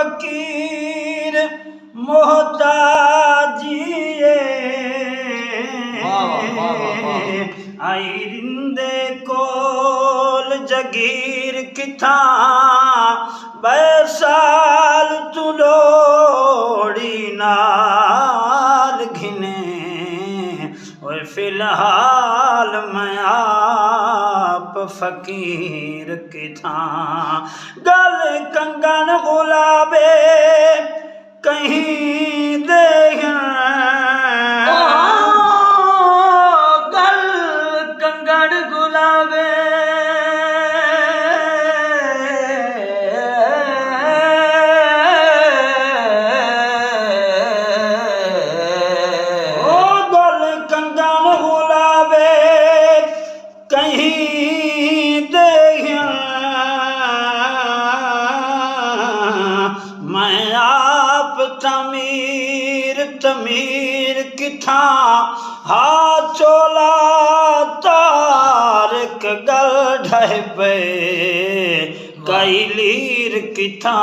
फकीर मोहताजिए आई रिंदे कोल जगीर किथा बैसाल तुलोड़ी नाल घिने और फिलहाल मैं आप फकीर किथा गल कंगन गुलाबे कहीं दे गल कंगन गुलाबे कहीं दे मैं आप तमीर किथा हा चोला तारक गल ढह पे कई लीर किथा।